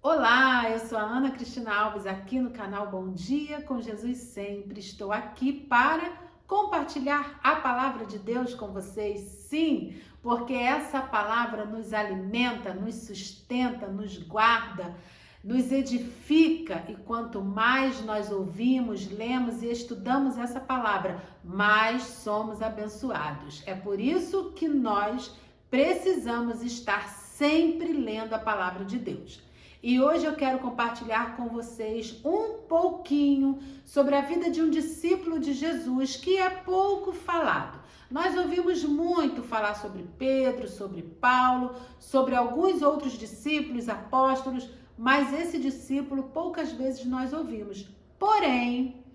Olá, eu sou a Ana Cristina Alves aqui no canal Bom Dia com Jesus Sempre. Estou aqui para compartilhar a palavra de Deus com vocês, sim, porque essa palavra nos alimenta, nos sustenta, nos guarda, nos edifica e quanto mais nós ouvimos, lemos e estudamos essa palavra, mais somos abençoados. É por isso que nós precisamos estar sempre lendo a palavra de Deus. E hoje eu quero compartilhar com vocês um pouquinho sobre a vida de um discípulo de Jesus que é pouco falado. Nós ouvimos muito falar sobre Pedro, sobre Paulo, sobre alguns outros discípulos, apóstolos, mas esse discípulo poucas vezes nós ouvimos. Porém,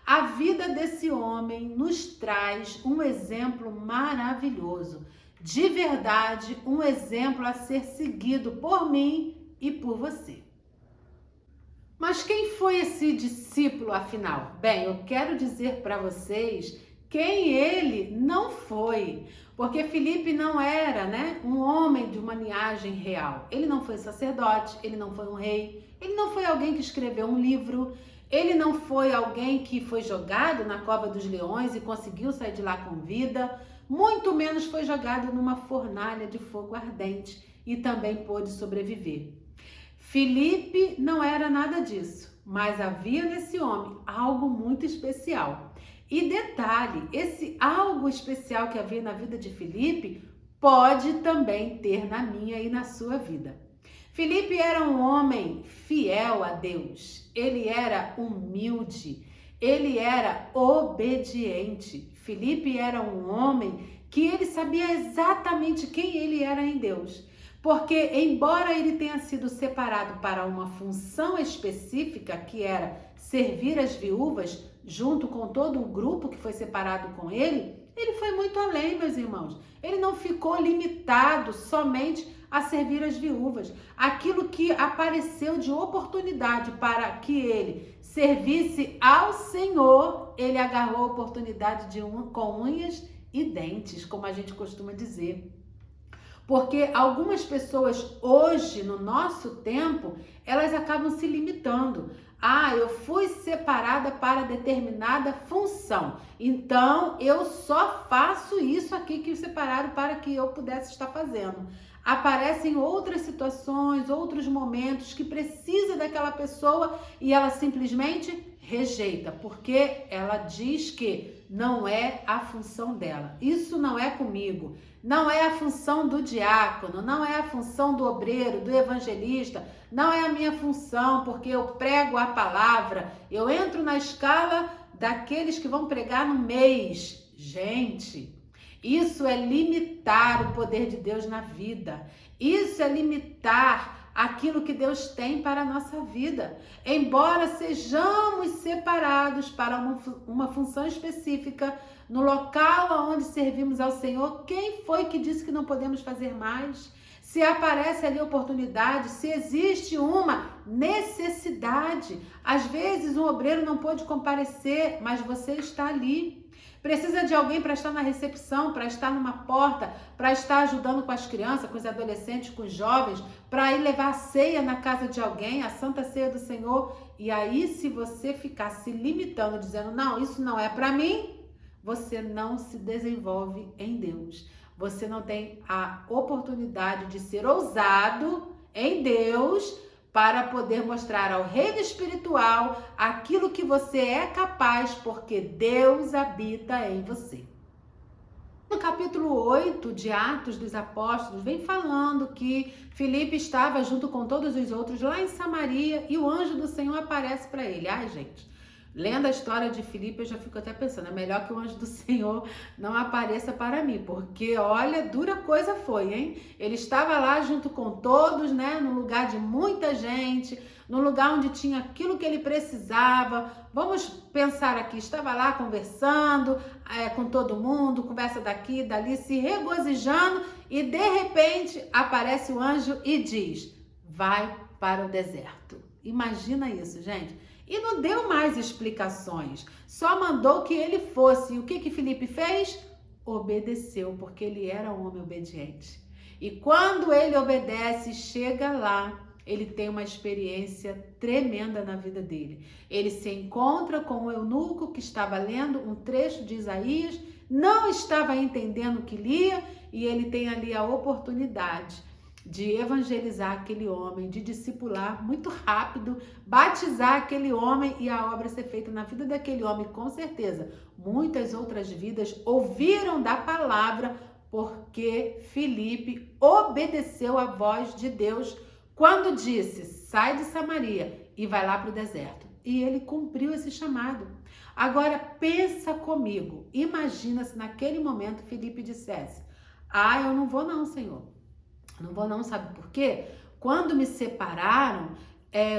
a vida desse homem nos traz um exemplo maravilhoso. De verdade, um exemplo a ser seguido por mim e por você. Mas quem foi esse discípulo, afinal? Bem, eu quero dizer para vocês quem ele não foi, porque Filipe não era, um homem de uma linhagem real. Ele não foi sacerdote, ele não foi um rei, ele não foi alguém que escreveu um livro, ele não foi alguém que foi jogado na cova dos leões e conseguiu sair de lá com vida, muito menos foi jogado numa fornalha de fogo ardente e também pôde sobreviver. Filipe não era nada disso, mas havia nesse homem algo muito especial. E detalhe, esse algo especial que havia na vida de Filipe pode também ter na minha e na sua vida. Filipe era um homem fiel a Deus, ele era humilde, ele era obediente. Filipe era um homem que ele sabia exatamente quem ele era em Deus. Porque, embora ele tenha sido separado para uma função específica, que era servir as viúvas, junto com todo o grupo que foi separado com ele foi muito além, meus irmãos. Ele não ficou limitado somente a servir as viúvas. Aquilo que apareceu de oportunidade para que ele servisse ao Senhor, ele agarrou a oportunidade com unhas e dentes, como a gente costuma dizer. Porque algumas pessoas hoje, no nosso tempo, elas acabam se limitando. Eu fui separada para determinada função, então eu só faço isso aqui que separaram para que eu pudesse estar fazendo. Aparecem outras situações, outros momentos que precisa daquela pessoa e ela simplesmente rejeita, porque ela diz que não é a função dela. Isso não é comigo. Não é a função do diácono, não é a função do obreiro, do evangelista, não é a minha função, porque eu prego a palavra, eu entro na escala daqueles que vão pregar no mês. Gente, isso é limitar o poder de Deus na vida. Isso é limitar aquilo que Deus tem para a nossa vida. Embora sejamos separados para uma função específica, no local onde servimos ao Senhor, quem foi que disse que não podemos fazer mais? Se aparece ali oportunidade, se existe uma necessidade. Às vezes um obreiro não pode comparecer, mas você está ali. Precisa de alguém para estar na recepção, para estar numa porta, para estar ajudando com as crianças, com os adolescentes, com os jovens, para ir levar a ceia na casa de alguém, a Santa Ceia do Senhor. E aí, se você ficar se limitando, dizendo, não, isso não é para mim, você não se desenvolve em Deus. Você não tem a oportunidade de ser ousado em Deus para poder mostrar ao reino espiritual aquilo que você é capaz, porque Deus habita em você. No capítulo 8 de Atos dos Apóstolos, vem falando que Filipe estava junto com todos os outros lá em Samaria e o anjo do Senhor aparece para ele. Gente, lendo a história de Filipe, eu já fico até pensando, é melhor que o anjo do Senhor não apareça para mim, porque olha, dura coisa foi, hein? Ele estava lá junto com todos, num lugar de muita gente, no lugar onde tinha aquilo que ele precisava. Vamos pensar aqui, estava lá conversando com todo mundo, conversa daqui, dali, se regozijando, e de repente aparece o anjo e diz, vai para o deserto. Imagina isso, gente. E não deu mais explicações, só mandou que ele fosse. E o que Filipe fez? Obedeceu, porque ele era um homem obediente. E quando ele obedece, chega lá, ele tem uma experiência tremenda na vida dele. Ele se encontra com o eunuco que estava lendo um trecho de Isaías, não estava entendendo o que lia, e ele tem ali a oportunidade de evangelizar aquele homem, de discipular muito rápido, batizar aquele homem e a obra ser feita na vida daquele homem, com certeza. Muitas outras vidas ouviram da palavra porque Filipe obedeceu à voz de Deus quando disse: sai de Samaria e vai lá para o deserto. E ele cumpriu esse chamado. Agora pensa comigo, imagina se naquele momento Filipe dissesse: ah, eu não vou não, Senhor. Não vou não, sabe por quê? Quando me separaram,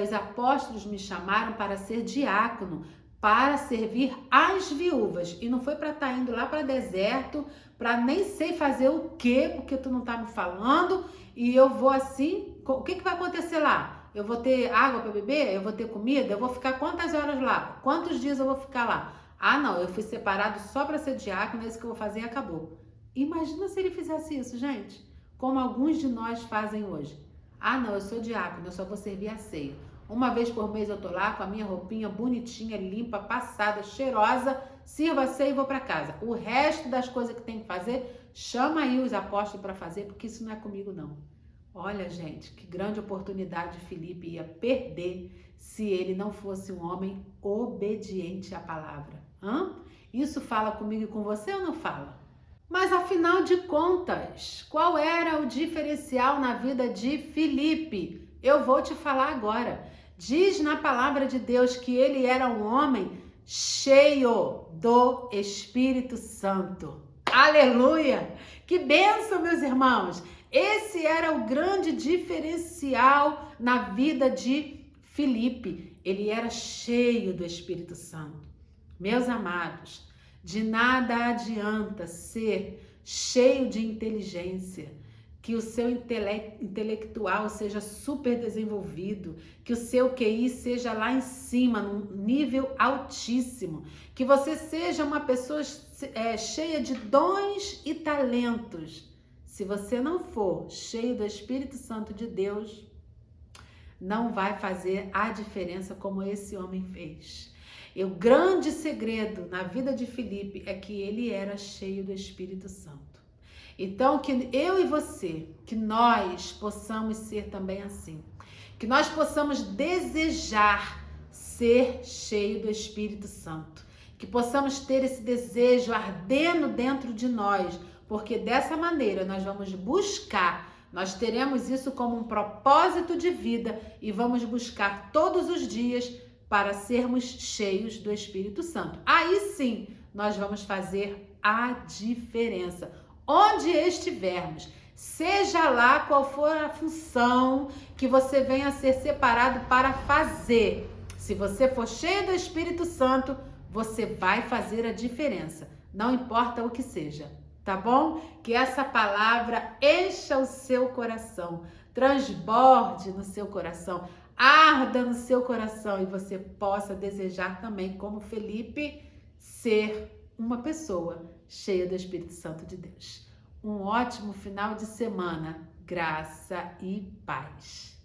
os apóstolos me chamaram para ser diácono, para servir as viúvas. E não foi para estar indo lá para deserto, para nem sei fazer o quê, porque tu não tá me falando, e eu vou assim, o que vai acontecer lá? Eu vou ter água para beber? Eu vou ter comida? Eu vou ficar quantas horas lá? Quantos dias eu vou ficar lá? Ah, não, eu fui separado só para ser diácono, é isso que eu vou fazer e acabou. Imagina se ele fizesse isso, gente. Como alguns de nós fazem hoje. Ah, não, eu sou diácono, eu só vou servir a ceia. Uma vez por mês eu tô lá com a minha roupinha bonitinha, limpa, passada, cheirosa, sirvo a ceia e vou para casa. O resto das coisas que tem que fazer, chama aí os apóstolos para fazer, porque isso não é comigo não. Olha, gente, que grande oportunidade Filipe ia perder se ele não fosse um homem obediente à palavra. Isso fala comigo e com você ou não fala? Mas afinal de contas, qual era o diferencial na vida de Filipe? Eu vou te falar agora. Diz na palavra de Deus que ele era um homem cheio do Espírito Santo. Aleluia! Que bênção, meus irmãos! Esse era o grande diferencial na vida de Filipe. Ele era cheio do Espírito Santo. Meus amados, de nada adianta ser cheio de inteligência, que o seu intelectual seja super desenvolvido, que o seu QI seja lá em cima, num nível altíssimo, que você seja uma pessoa cheia de dons e talentos. Se você não for cheio do Espírito Santo de Deus, não vai fazer a diferença como esse homem fez. E o grande segredo na vida de Filipe é que ele era cheio do Espírito Santo. Então, que eu e você, que nós possamos ser também assim. Que nós possamos desejar ser cheio do Espírito Santo. Que possamos ter esse desejo ardendo dentro de nós, porque dessa maneira nós vamos buscar, nós teremos isso como um propósito de vida e vamos buscar todos os dias para sermos cheios do Espírito Santo. Aí sim, nós vamos fazer a diferença. Onde estivermos, seja lá qual for a função que você venha a ser separado para fazer. Se você for cheio do Espírito Santo, você vai fazer a diferença. Não importa o que seja, tá bom? Que essa palavra encha o seu coração, transborde no seu coração, arda no seu coração e você possa desejar também, como Filipe, ser uma pessoa cheia do Espírito Santo de Deus. Um ótimo final de semana, graça e paz.